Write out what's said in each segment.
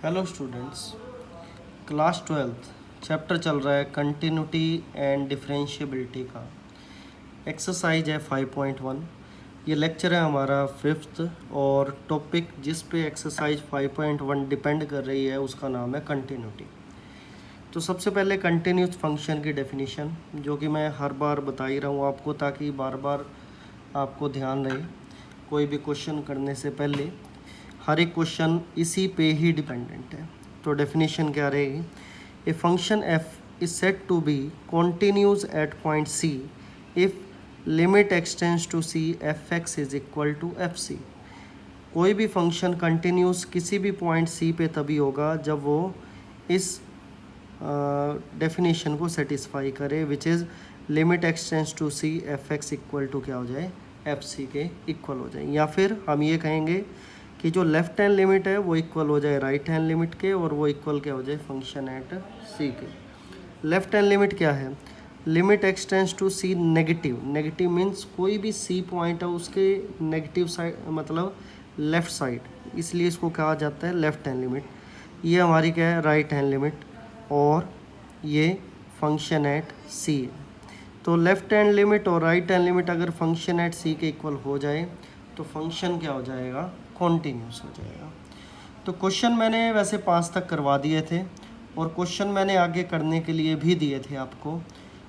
Hello students, class 12th chapter चल रहा है कंटिन्यूटी एंड डिफरेंशिएबिलिटी का। एक्सरसाइज है 5.1। ये लेक्चर है हमारा फिफ्थ और टॉपिक जिस पे एक्सरसाइज 5.1 डिपेंड कर रही है उसका नाम है कंटिन्यूटी। तो सबसे पहले कंटिन्यूस फंक्शन की डेफिनेशन, जो कि मैं हर बार बता ही रहा हूँ आपको ताकि बार बार आपको ध्यान रहे कोई भी क्वेश्चन करने से पहले। हर एक क्वेश्चन इसी पे ही डिपेंडेंट है। तो डेफिनेशन क्या रहेगी? A function F is set to be continuous at point C if limit X tends to C F X is equal to F C. कोई भी फंक्शन कंटिन्यूस किसी भी पॉइंट सी पे तभी होगा जब वो इस डेफिनेशन को सेटिस्फाई करे, which is limit X tends to C F X equal to क्या हो जाए, एफ सी के इक्वल हो जाए। या फिर हम ये कहेंगे कि जो लेफ्ट हैंड लिमिट है वो इक्वल हो जाए राइट हैंड लिमिट के, और वो इक्वल क्या हो जाए, फंक्शन एट सी के। लेफ्ट हैंड लिमिट क्या है? Limit X tends to C negative. Negative means कोई भी सी पॉइंट है उसके नेगेटिव साइड मतलब लेफ्ट साइड, इसलिए इसको कहा जाता है लेफ्ट हैंड लिमिट। ये हमारी क्या है, राइट हैंड लिमिट, और ये फंक्शन एट सी। तो लेफ्ट हैंड लिमिट और राइट हैंड लिमिट अगर फंक्शन एट सी के इक्वल हो जाए तो फंक्शन क्या हो जाएगा, कॉन्टीन्यूस हो जाएगा। तो क्वेश्चन मैंने वैसे 5 तक करवा दिए थे और क्वेश्चन मैंने आगे करने के लिए भी दिए थे आपको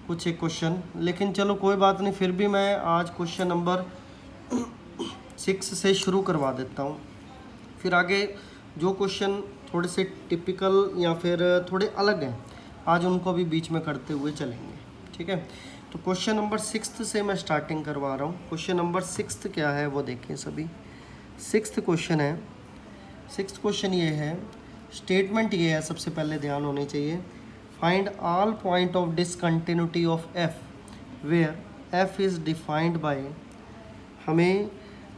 कुछ एक क्वेश्चन, लेकिन चलो कोई बात नहीं, फिर भी मैं आज क्वेश्चन नंबर 6 से शुरू करवा देता हूँ। फिर आगे जो क्वेश्चन थोड़े से टिपिकल या फिर थोड़े अलग हैं आज उनको भी बीच में करते हुए चलेंगे, ठीक है। तो क्वेश्चन नंबर 6 से मैं स्टार्टिंग करवा रहा हूँ। क्वेश्चन नंबर 6 क्या है वो देखें सभी। 6th क्वेश्चन है। 6th क्वेश्चन ये है, स्टेटमेंट ये है, सबसे पहले ध्यान होनी चाहिए। Find all point of discontinuity of F where F is defined by. हमें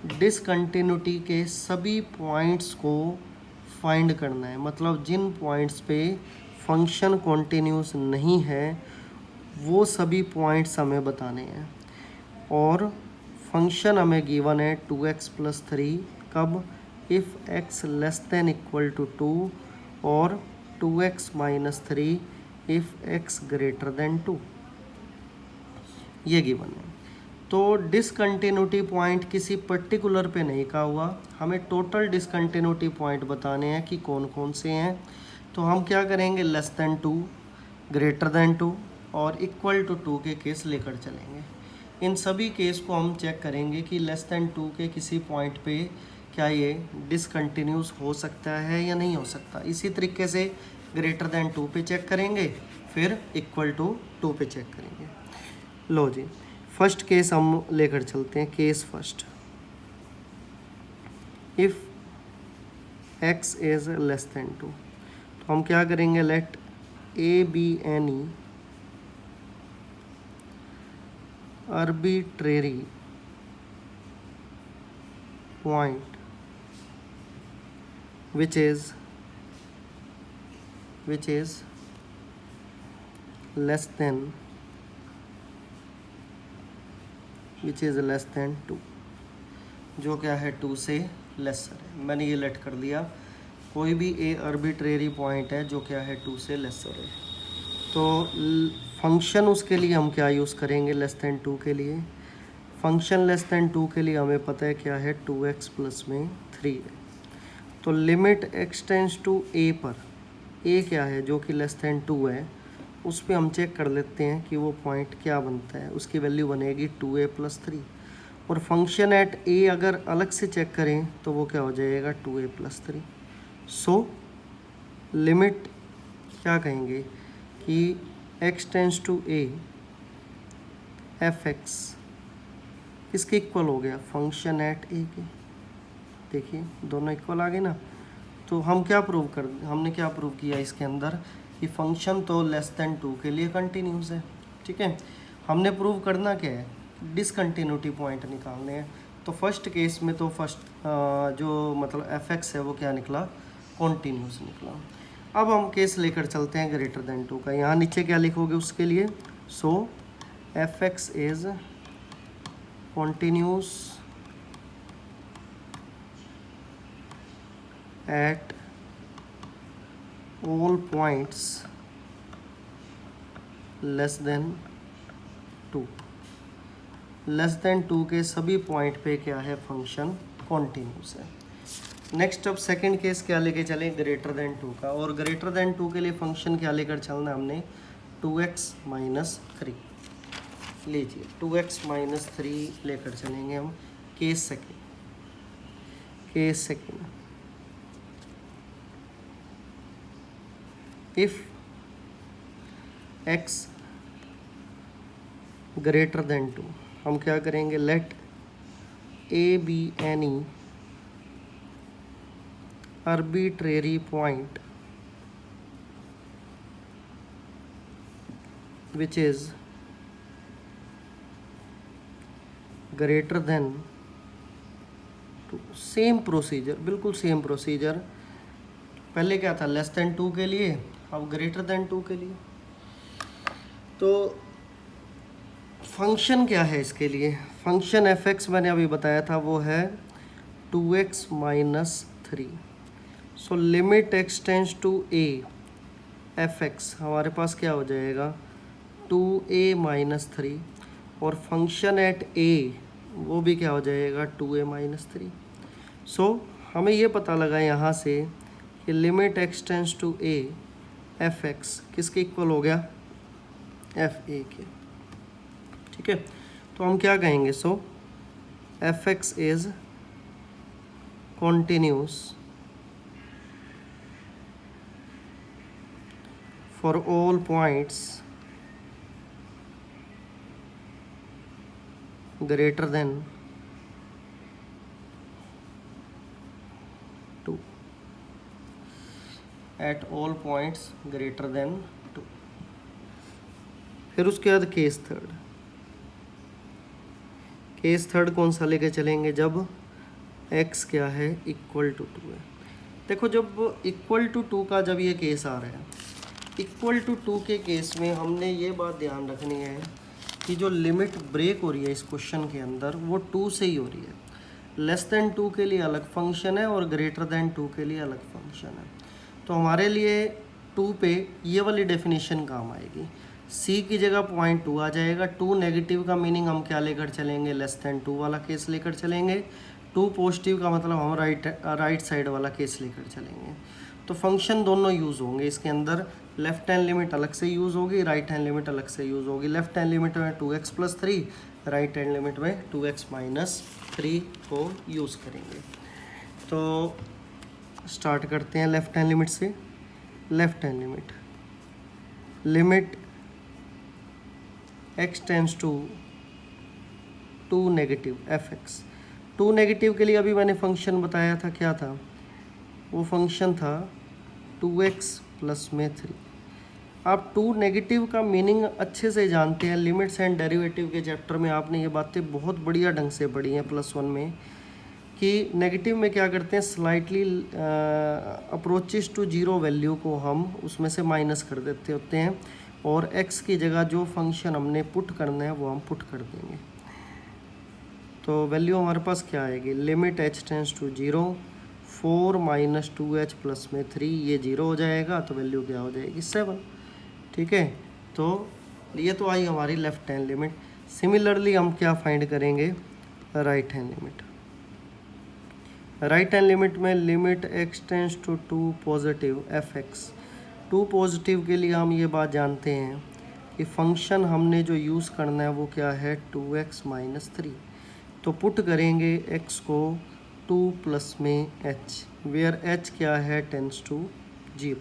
डिसकंटिन्यूटी के सभी पॉइंट्स को फाइंड करना है, मतलब जिन पॉइंट्स पे फंक्शन कॉन्टिन्यूस नहीं है वो सभी पॉइंट्स हमें बताने हैं। और फंक्शन हमें गिवन है 2x+3, कब? If x less than equal to 2 और 2x-3 if x greater than 2, ये गिवन है। तो डिसकंटिन्यूटी पॉइंट किसी पर्टिकुलर पे नहीं कहा हुआ, हमें टोटल डिसकंटिन्यूटी पॉइंट बताने हैं कि कौन कौन से हैं। तो हम क्या करेंगे, लेस देन 2, ग्रेटर देन 2 और इक्वल टू 2 के केस लेकर चलेंगे। इन सभी केस को हम चेक करेंगे कि लेस देन 2 के किसी पॉइंट पे क्या ये डिसकंटिन्यूस हो सकता है या नहीं हो सकता। इसी तरीके से ग्रेटर देन 2 पे चेक करेंगे, फिर इक्वल टू 2 पे चेक करेंगे। लो जी, फर्स्ट केस हम लेकर चलते हैं। Case first, if x is less than 2, तो हम क्या करेंगे, let A be any arbitrary point which is less than 2, जो क्या है 2 से लेसर है। मैंने ये लेट कर दिया, कोई भी ए आर्बिट्रेरी पॉइंट है जो क्या है 2 से लेसर है। तो फंक्शन उसके लिए हम क्या यूज़ करेंगे, लेस देन 2 के लिए। फंक्शन लेस देन 2 के लिए हमें पता है क्या है, 2x+3 है। तो लिमिट एक्सटेंड्स टू ए पर, ए क्या है जो कि लेस देन 2 है, उस पर हम चेक कर लेते हैं कि वो पॉइंट क्या बनता है। उसकी वैल्यू बनेगी 2a+3, और फंक्शन एट ए अगर अलग से चेक करें तो वो क्या हो जाएगा, 2a+3। सो लिमिट क्या कहेंगे कि x tends to A F X किसके इक्वल हो गया, फंक्शन एट ए के। देखिए दोनों इक्वल आ गए ना। तो हम क्या हमने क्या प्रूव किया इसके अंदर कि फंक्शन तो लेस देन 2 के लिए कंटिन्यूस है, ठीक है। हमने प्रूव करना क्या है, डिसकंटिन्यूटी पॉइंट निकालने हैं। तो फर्स्ट केस में तो जो मतलब एफ एक्स है वो क्या निकला, कॉन्टीन्यूस निकला। अब हम केस लेकर चलते हैं ग्रेटर देन 2 का। यहाँ नीचे क्या लिखोगे उसके लिए, so F X is continuous at all points less than 2, less than 2 के सभी पॉइंट पे क्या है, फंक्शन कॉन्टिन्यूस है। नेक्स्ट अब सेकंड केस क्या लेके चले, ग्रेटर देन 2 का, और ग्रेटर देन 2 के लिए फंक्शन क्या लेकर चलना है हमने, 2x माइनस 3। लीजिए 2x माइनस 3 लेकर चलेंगे हम। Case second, if x greater than 2, हम क्या करेंगे, let a be any arbitrary point which is greater than 2। Same procedure, बिल्कुल सेम प्रोसीजर। पहले क्या था, लेस देन 2 के लिए, अब ग्रेटर देन 2 के लिए। तो फंक्शन क्या है इसके लिए, फंक्शन एफ एक्स मैंने अभी बताया था, वो है 2x minus 3। So limit X tends to A, F X हमारे पास क्या हो जाएगा, 2a माइनस 3, और फंक्शन एट ए वो भी क्या हो जाएगा, 2a माइनस 3। सो हमें ये पता लगा यहाँ से कि limit X tends to A, F X किसके इक्वल हो गया, एफ ए के। ठीक है, तो हम क्या कहेंगे, so F X is continuous for all points greater than 2, at all points greater than 2। फिर उसके बाद केस थर्ड, केस थर्ड कौन सा लेके चलेंगे, जब x क्या है, इक्वल टू 2 है। देखो जब इक्वल टू 2 का जब ये केस आ रहा है, इक्वल टू 2 के केस में हमने ये बात ध्यान रखनी है कि जो लिमिट ब्रेक हो रही है इस क्वेश्चन के अंदर वो 2 से ही हो रही है। लेस देन 2 के लिए अलग फंक्शन है और ग्रेटर देन 2 के लिए अलग फंक्शन है। तो हमारे लिए 2 पे ये वाली डेफिनेशन काम आएगी, c की जगह 0.2 आ जाएगा। 2 नेगेटिव का मीनिंग हम क्या लेकर चलेंगे, लेस देन 2 वाला केस लेकर चलेंगे। 2 पॉजिटिव का मतलब हम राइट साइड वाला केस लेकर चलेंगे। तो फंक्शन दोनों यूज़ होंगे इसके अंदर, लेफ्ट हैंड लिमिट अलग से यूज़ होगी, राइट हैंड लिमिट अलग से यूज़ होगी। लेफ्ट हैंड लिमिट में 2x plus 3, right hand limit में 2x माइनस 3 को यूज़ करेंगे। तो स्टार्ट करते हैं लेफ्ट हैंड लिमिट से। Left hand limit, limit x tends to 2 negative F X. 2 negative के लिए अभी मैंने फंक्शन बताया था, क्या था वो फंक्शन था, 2x प्लस में 3। आप 2 नेगेटिव का मीनिंग अच्छे से जानते हैं, लिमिट्स एंड डेरिवेटिव के चैप्टर में आपने ये बातें बहुत बढ़िया ढंग से पढ़ी हैं +1 में, कि नेगेटिव में क्या करते हैं, स्लाइटली अप्रोचेस टू 0 वैल्यू को हम उसमें से माइनस कर देते होते हैं, और x की जगह जो फंक्शन हमने पुट करना है वो हम पुट कर देंगे। तो वैल्यू हमारे पास क्या आएगी, limit h tends to 0, 4 minus 2h plus में 3, ये 0 हो जाएगा, तो वैल्यू क्या हो जाएगी, 7। ठीक है, तो ये तो आई हमारी लेफ्ट हैंड लिमिट। सिमिलरली हम क्या फाइंड करेंगे, right hand limit. Right hand limit में limit x tends to 2 positive F X. 2 positive के लिए हम ये बात जानते हैं कि फंक्शन हमने जो यूज़ करना है वो क्या है, 2x माइनस 3। तो पुट करेंगे x को 2 प्लस में h, वेयर h क्या है, tends to 0।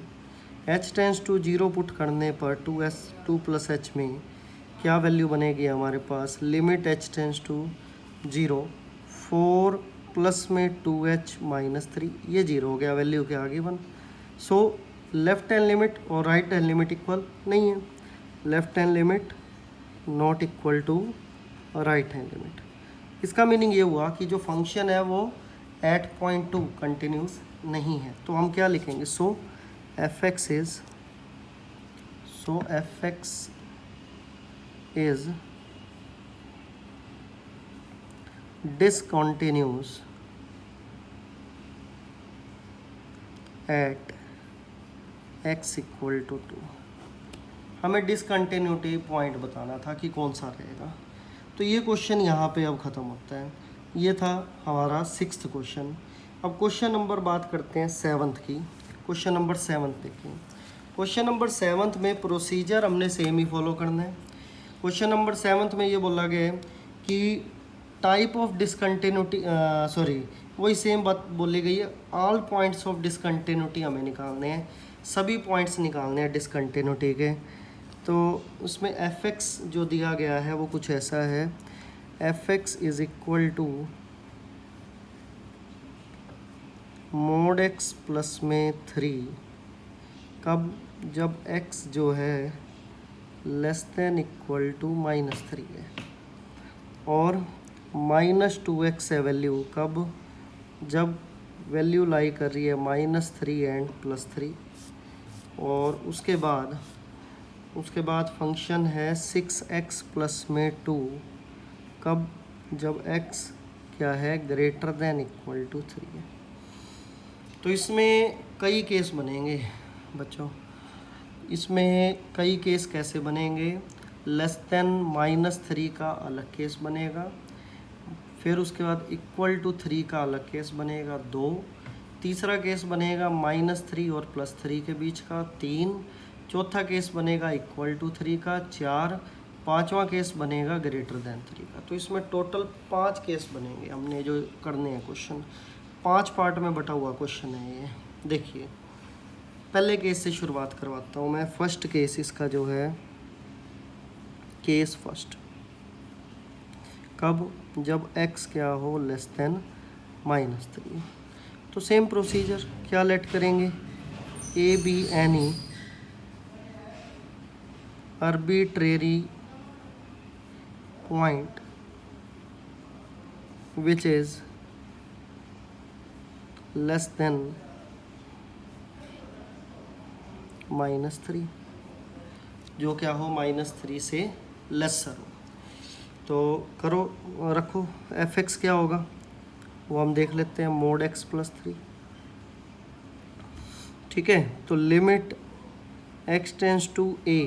h tends to 0 put करने पर 2 प्लस h में क्या वैल्यू बनेगी हमारे पास, limit h tends to 0, 4 plus में 2h माइनस 3, ये 0 हो गया, वैल्यू क्या आ गई 1। सो लेफ्ट हैंड लिमिट और राइट हैंड लिमिट इक्वल नहीं है, left hand limit not equal to right hand limit. इसका मीनिंग ये हुआ कि जो फंक्शन है वो एट पॉइंट 2 कंटिन्यूस नहीं है। तो हम क्या लिखेंगे, so F X is discontinuous at x equal to 2। हमें डिसकंटिन्यूटी पॉइंट बताना था कि कौन सा रहेगा। तो ये क्वेश्चन यहाँ पे अब ख़त्म होता है। ये था हमारा 6th क्वेश्चन। अब क्वेश्चन नंबर बात करते हैं 7th की। क्वेश्चन नंबर 7 देखिए। क्वेश्चन नंबर 7 में प्रोसीजर हमने सेम ही फॉलो करना है। क्वेश्चन नंबर 7 में ये बोला गया है कि टाइप ऑफ डिसकंटिन्यूटी वही सेम बात बोली गई है। ऑल पॉइंट्स ऑफ डिसकंटिन्यूटी हमें निकालने हैं, सभी पॉइंट्स निकालने हैं डिसकंटिन्यूटी के। तो उसमें एफ एक्स जो दिया गया है वो कुछ ऐसा है, F X is equal to mod X plus में 3, कब, जब x जो है लेस देन इक्वल टू -3 है, और -2x है वैल्यू, कब, जब वैल्यू लाई कर रही है -3 एंड +3। और उसके बाद फंक्शन है 6x प्लस में 2, कब, जब x क्या है ग्रेटर देन इक्वल टू 3 है। तो इसमें कई केस बनेंगे बच्चों। इसमें कई केस कैसे बनेंगे, लेस देन -3 का अलग केस बनेगा, फिर उसके बाद इक्वल टू 3 का अलग केस बनेगा 2, तीसरा केस बनेगा -3 और +3 के बीच का 3, चौथा केस बनेगा इक्वल टू 3 का 4, पांचवा केस बनेगा ग्रेटर देन 3 का। तो इसमें टोटल 5 केस बनेंगे हमने जो करने हैं क्वेश्चन। 5 पार्ट में बटा हुआ क्वेश्चन है ये। देखिए पहले केस से शुरुआत करवाता हूँ मैं। फर्स्ट केस इसका जो है, केस फर्स्ट, कब, जब x क्या हो लेस देन -3। तो सेम प्रोसीजर, क्या लेट करेंगे, ए be any arbitrary point which is less than -3, जो क्या हो -3 से लेसर हो। तो करो, रखो एफ एक्स क्या होगा वो हम देख लेते हैं, मोड एक्स प्लस 3। ठीक है, तो limit x tends to a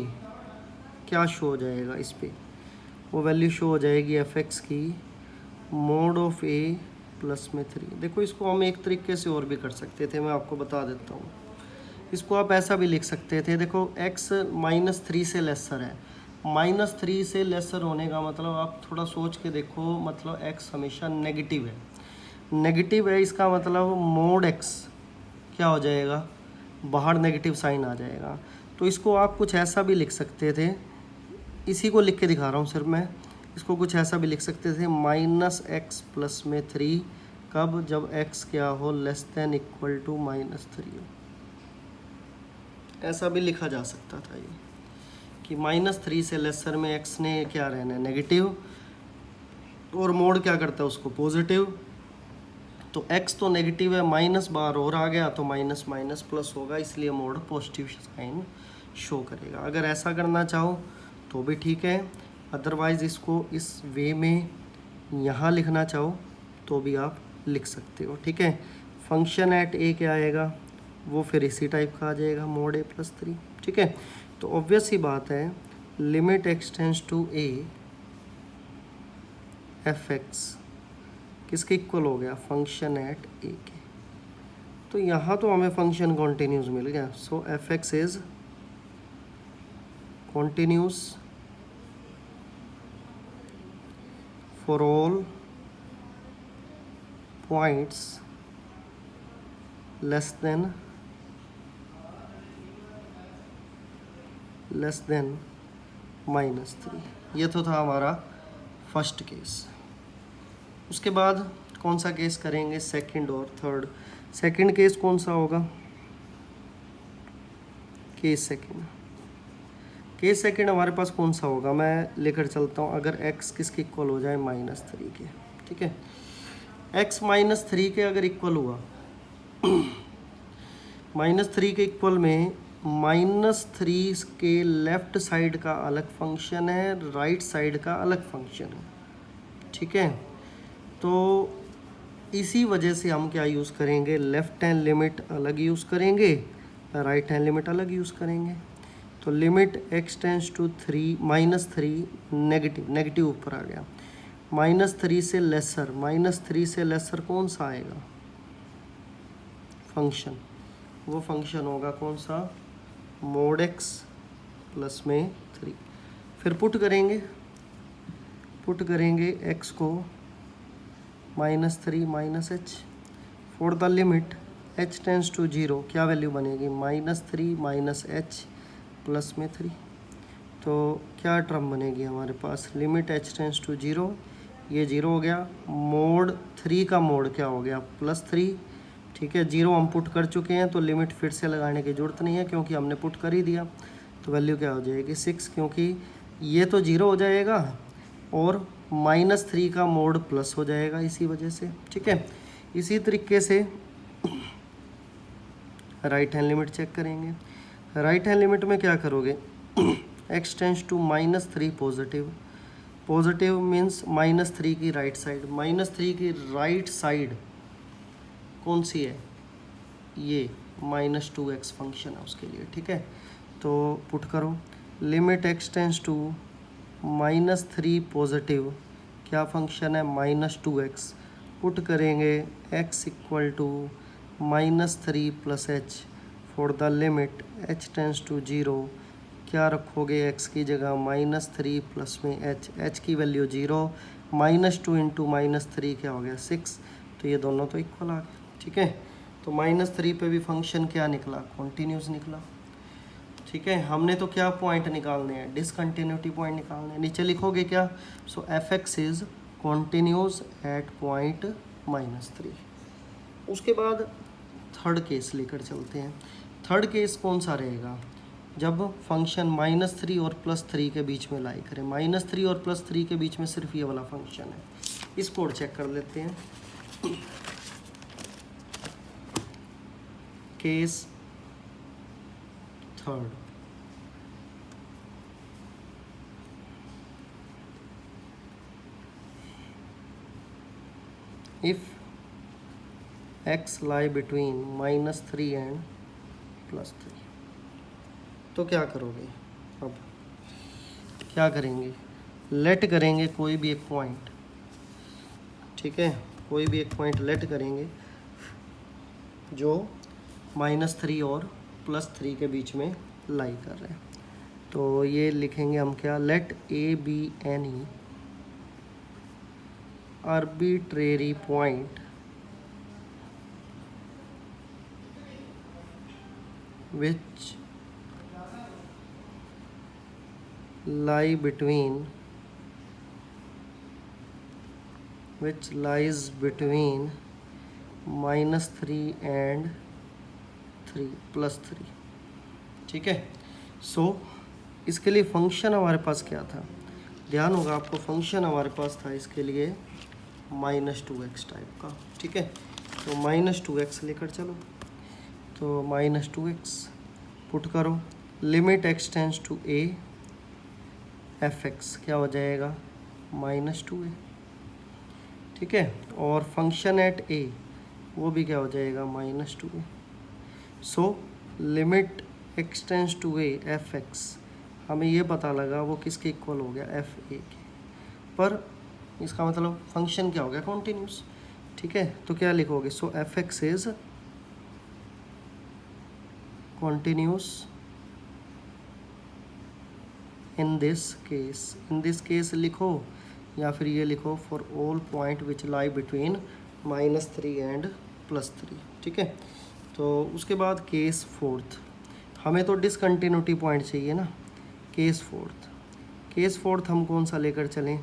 क्या शो हो जाएगा इस पर, वो वैल्यू शो हो जाएगी एफ एक्स की मोड ऑफ a प्लस में 3। देखो इसको हम एक तरीके से और भी कर सकते थे, मैं आपको बता देता हूँ। इसको आप ऐसा भी लिख सकते थे, देखो x -3 से लेसर है, -3 से लेसर होने का मतलब आप थोड़ा सोच के देखो, मतलब x हमेशा नेगेटिव है। नेगेटिव है इसका मतलब मोड x क्या हो जाएगा, बाहर नेगेटिव साइन आ जाएगा। तो इसको आप कुछ ऐसा भी लिख सकते थे, इसी को लिख के दिखा रहा हूँ सिर्फ मैं। इसको कुछ ऐसा भी लिख सकते थे -x प्लस में 3, कब, जब x क्या हो लेस देन इक्वल टू -3 हो। ऐसा भी लिखा जा सकता था ये कि -3 से लेसर में x ने क्या रहना है नेगेटिव, और मोड क्या करता है उसको पॉजिटिव। तो x तो नेगेटिव है, माइनस बार और आ गया तो माइनस माइनस प्लस होगा, इसलिए मोड पॉजिटिव साइन शो करेगा। अगर ऐसा करना चाहो तो भी ठीक है, अदरवाइज़ इसको इस वे में यहाँ लिखना चाहो तो भी आप लिख सकते हो। ठीक है, फंक्शन एट ए क्या आएगा वो फिर इसी टाइप का आ जाएगा, मोड a प्लस 3। ठीक है, तो ऑब्वियस ही बात है, limit x tends to a F X किसके इक्वल हो गया, फंक्शन एट a के। तो यहाँ तो हमें फंक्शन कॉन्टिन्यूस मिल गया। So F X is continuous for all points less than -3। ये तो था हमारा फर्स्ट केस। उसके बाद कौन सा केस करेंगे, सेकंड और थर्ड। सेकंड केस कौन सा होगा, केस सेकंड हमारे पास कौन सा होगा, मैं लेकर चलता हूँ। अगर x किसके इक्वल हो जाए -3 के, ठीक है, x -3 के अगर इक्वल हुआ -3 के इक्वल में -3 के लेफ्ट साइड का अलग फंक्शन है, राइट साइड का अलग फंक्शन है। ठीक है, तो इसी वजह से हम क्या यूज़ करेंगे, लेफ्ट हैंड लिमिट अलग यूज़ करेंगे, राइट हैंड लिमिट अलग यूज़ करेंगे। तो limit x tends to 3 -3 negative ऊपर आ गया, -3 से लेसर, -3 से लेसर कौन सा आएगा फंक्शन, वो फंक्शन होगा कौन सा, mod x प्लस में 3। फिर पुट करेंगे x को -3 -h for the limit h tends to 0 क्या वैल्यू बनेगी, -3 -h प्लस में 3। तो क्या टर्म बनेगी हमारे पास, लिमिट h टेंस टू 0, ये 0 हो गया, मोड 3 का मोड क्या हो गया +3, ठीक है। 0 हम पुट कर चुके हैं तो लिमिट फिर से लगाने की ज़रूरत नहीं है क्योंकि हमने पुट कर ही दिया। तो वैल्यू क्या हो जाएगी 6, क्योंकि ये तो 0 हो जाएगा और -3 का मोड प्लस हो जाएगा इसी वजह से, ठीक है। इसी तरीके से राइट हैंड लिमिट चेक करेंगे। राइट हैंड लिमिट में क्या करोगे, x tends to -3 positive means -3 की राइट साइड, -3 की राइट साइड कौन सी है, ये -2x फंक्शन है उसके लिए, ठीक है। तो पुट करो limit x tends to -3 positive, क्या फंक्शन है -2x, पुट करेंगे x equal to -3 + h for the limit h tends to 0, क्या रखोगे x की जगह -3 प्लस में h की वैल्यू 0, -2 इंटू -3 क्या हो गया 6, तो ये दोनों तो इक्वल आ गए, ठीक है। तो -3 पे भी फंक्शन क्या निकला, कॉन्टीन्यूस निकला, ठीक है। हमने तो क्या पॉइंट निकालने हैं, डिसकंटिन्यूटी पॉइंट निकालने हैं। नीचे लिखोगे क्या, so fx is continuous at point -3। उसके बाद थर्ड केस लेकर चलते हैं। थर्ड केस कौन सा रहेगा, जब फंक्शन -3 और +3 के बीच में लाई करें, -3 और +3 के बीच में सिर्फ ये वाला फंक्शन है। इसको और चेक कर लेते हैं। Case third, if x lie between -3 and +3, तो क्या करोगे, अब क्या करेंगे, लेट करेंगे कोई भी एक पॉइंट, ठीक है, कोई भी एक पॉइंट लेट करेंगे जो -3 और +3 के बीच में लाई कर रहे हैं। तो ये लिखेंगे हम क्या, late a be any arbitrary point which lie between -3 and 3 +3, ठीक है। सो इसके लिए फंक्शन हमारे पास क्या था, ध्यान होगा आपको, फंक्शन हमारे पास था इसके लिए -2x टाइप का, ठीक है। तो -2x लेकर चलो, तो -2x पुट करो, limit x tends to a, fx क्या हो जाएगा -2a, ठीक है। और फंक्शन एट a वो भी क्या हो जाएगा -2a। So limit x tends to a fx, हमें ये पता लगा वो किसके इक्वल हो गया, fa के, पर इसका मतलब फंक्शन क्या हो गया, कॉन्टीन्यूस, ठीक है। तो क्या लिखोगे, सो fx is continuous in this case लिखो, या फिर ये लिखो for all point which lie between -3 and +3, ठीक है। तो उसके बाद केस फोर्थ, हमें तो डिसकंटिन्यूटी पॉइंट चाहिए ना, केस फोर्थ हम कौन सा लेकर चलें,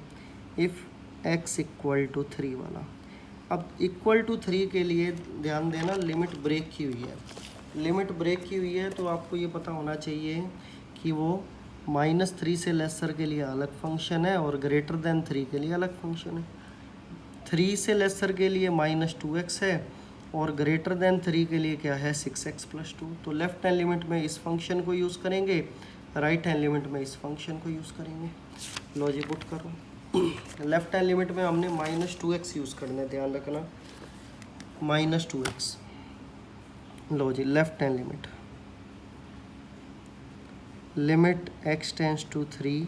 इफ़ x इक्वल टू 3 वाला। अब इक्वल टू 3 के लिए ध्यान देना, लिमिट ब्रेक की हुई है, लिमिट ब्रेक की हुई है, तो आपको ये पता होना चाहिए कि वो -3 से लेसर के लिए अलग फंक्शन है और ग्रेटर देन 3 के लिए अलग फंक्शन है। 3 से लेसर के लिए -2x है और ग्रेटर देन 3 के लिए क्या है 6x + 2। तो लेफ्ट हैंड लिमिट में इस फंक्शन को यूज़ करेंगे, राइट हैंड लिमिट में इस फंक्शन को यूज़ करेंगे। लो जी पुट करो, लेफ्ट हैंड लिमिट में हमने -2x यूज़ करना है, ध्यान रखना -2x। लो जी left hand limit limit x tends to 3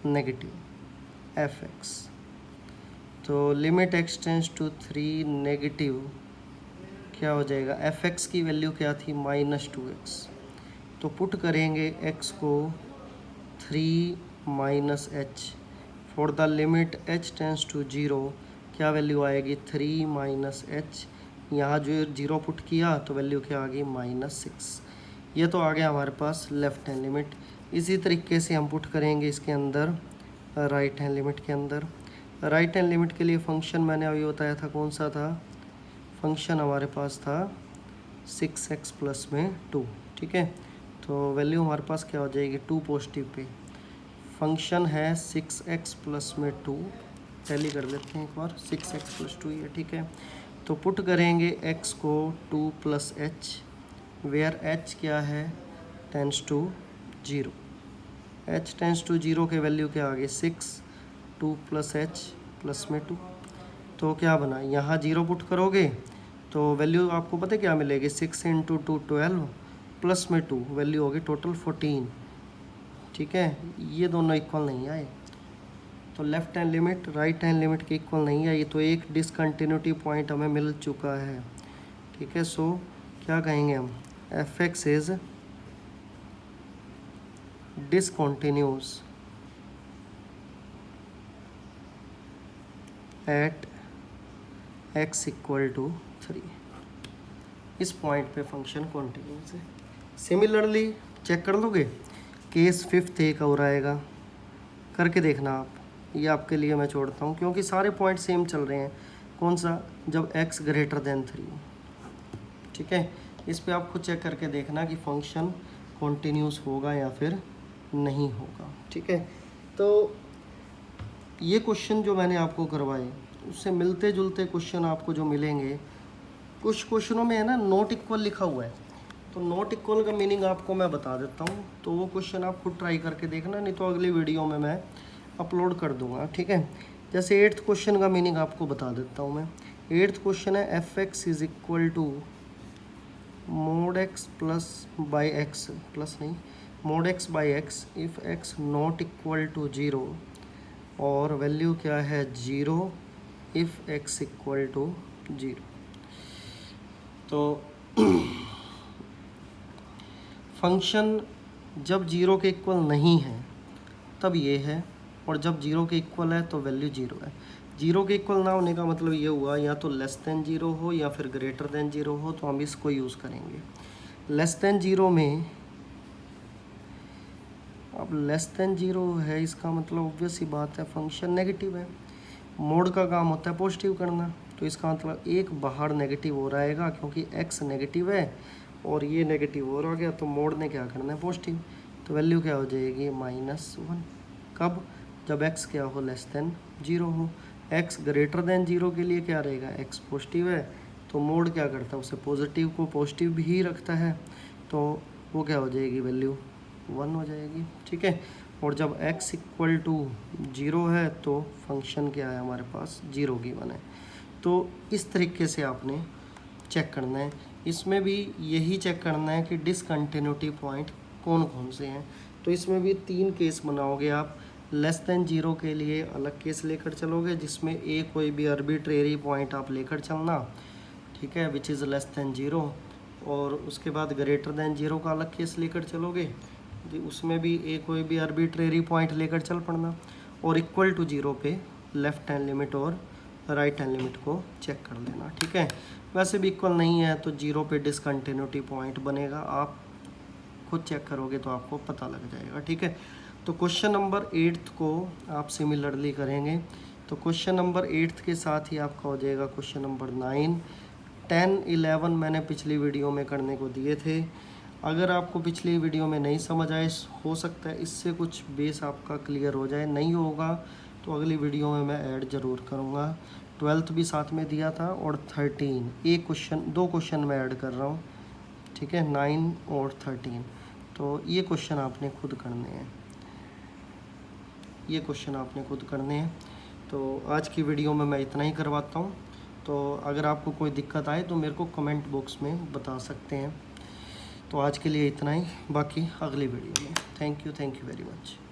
negative fx। तो limit x tends to 3 negative क्या हो जाएगा, fx की वैल्यू क्या थी -2x। तो पुट करेंगे x को 3 - h for the limit h tends to 0 क्या वैल्यू आएगी 3 - h। यहाँ जो 0 पुट किया तो वैल्यू क्या आ गई -6। ये तो आ गया हमारे पास लेफ्ट हैंड लिमिट। इसी तरीके से हम पुट करेंगे इसके अंदर राइट हैंड लिमिट के अंदर। राइट हैंड लिमिट के लिए फंक्शन मैंने अभी बताया था, कौन सा था फंक्शन हमारे पास था 6x प्लस में 2। ठीक है, तो वैल्यू हमारे पास क्या हो जाएगी 2 पॉजिटिव पे। फंक्शन है 6x प्लस में 2, टैली कर लेते हैं एक बार, 6x प्लस 2 ये ठीक है। तो पुट करेंगे x को 2 + h वेयर h क्या है tends to 0। h tends to 0 के वैल्यू क्या आ गई 6, 2 + h प्लस में 2। तो क्या बना, यहाँ 0 पुट करोगे तो वैल्यू आपको पता है क्या मिलेगी 6 × 2 12 प्लस में 2 वैल्यू होगी टोटल 14। ठीक है, ये दोनों इक्वल नहीं आए, तो left hand limit right hand limit के इक्वल नहीं आई, तो एक डिसकंटिन्यूटी पॉइंट हमें मिल चुका है। ठीक है, सो क्या कहेंगे हम fx is discontinuous at x = 3। इस पॉइंट पे फंक्शन कॉन्टिन्यूस है। सिमिलरली चेक कर लोगे, केस 5th एक और आएगा, करके देखना आप, ये आपके लिए मैं छोड़ता हूँ क्योंकि सारे पॉइंट सेम चल रहे हैं। कौन सा, जब x > 3। ठीक है, इस पे आप खुद चेक करके देखना कि फंक्शन कॉन्टिन्यूस होगा या फिर नहीं होगा। ठीक है, तो ये क्वेश्चन जो मैंने आपको करवाए उससे मिलते जुलते क्वेश्चन आपको जो मिलेंगे, कुछ क्वेश्चनों में है ना नॉट इक्वल लिखा हुआ है, तो नॉट इक्वल का मीनिंग आपको मैं बता देता हूँ, तो वो क्वेश्चन आप खुद ट्राई करके देखना, नहीं तो अगली वीडियो में मैं अपलोड कर दूँगा। ठीक है, जैसे 8th क्वेश्चन का मीनिंग आपको बता देता हूँ मैं। 8th क्वेश्चन है fx = mod x plus by x plus नहीं mod x बाई x if x not equal to 0 और वैल्यू क्या है 0 इफ़ x इक्वल टू 0। तो फंक्शन जब 0 के इक्वल नहीं है तब ये है, और जब 0 के इक्वल है तो वैल्यू 0 है। 0 के इक्वल ना होने का मतलब ये हुआ या तो लेस देन 0 हो या फिर ग्रेटर देन 0 हो, तो हम इसको यूज़ करेंगे। लेस देन 0 में, अब लेस देन 0 है इसका मतलब ऑब्वियस ही बात है फंक्शन नेगेटिव है। मोड का काम होता है पॉजिटिव करना, तो इसका मतलब एक बाहर नेगेटिव हो रहेगा क्योंकि x नेगेटिव है और ये नेगेटिव हो रहा गया, तो मोड ने क्या करना है पॉजिटिव, तो वैल्यू क्या हो जाएगी -1। कब, जब x क्या हो लेस देन 0 हो। x ग्रेटर देन 0 के लिए क्या रहेगा, x पॉजिटिव है तो मोड क्या करता है उसे पॉजिटिव को पॉजिटिव भी रखता है, तो वो क्या हो जाएगी वैल्यू 1 हो जाएगी। ठीक है, और जब x = 0 है तो फंक्शन क्या है हमारे पास 0 गिवन है। तो इस तरीके से आपने चेक करना है। इसमें भी यही चेक करना है कि डिसकंटिन्यूटी पॉइंट कौन कौन से हैं, तो इसमें भी 3 केस बनाओगे आप। लेस देन 0 के लिए अलग केस लेकर चलोगे जिसमें कोई भी आर्बिट्रेरी पॉइंट आप लेकर चलना, ठीक है, विच इज़ लेस देन 0, और उसके बाद ग्रेटर देन 0 का अलग केस लेकर चलोगे, उसमें भी कोई भी आर्बिट्रेरी पॉइंट लेकर चल पड़ना, और इक्वल टू 0 पे लेफ़्ट हैंड लिमिट और राइट हैंड लिमिट को चेक कर लेना। ठीक है, वैसे भी इक्वल नहीं है तो 0 पे डिसकंटिन्यूटी पॉइंट बनेगा, आप खुद चेक करोगे तो आपको पता लग जाएगा। ठीक है, तो क्वेश्चन नंबर 8th को आप सिमिलरली करेंगे, तो क्वेश्चन नंबर 8th के साथ ही आपका हो जाएगा क्वेश्चन नंबर 9, 10, 11 मैंने पिछली वीडियो में करने को दिए थे। अगर आपको पिछली वीडियो में नहीं समझ आए, हो सकता है इससे कुछ बेस आपका क्लियर हो जाए, नहीं होगा तो अगली वीडियो में मैं ऐड ज़रूर करूँगा। 12th भी साथ में दिया था और 13, एक क्वेश्चन 2 क्वेश्चन मैं ऐड कर रहा हूँ। ठीक है, 9 और 13, तो ये क्वेश्चन आपने खुद करने हैं, ये क्वेश्चन आपने खुद करने हैं। तो आज की वीडियो में मैं इतना ही करवाता हूँ, तो अगर आपको कोई दिक्कत आए तो मेरे को कमेंट बॉक्स में बता सकते हैं। तो आज के लिए इतना ही, बाकी अगली वीडियो में। Thank you very much.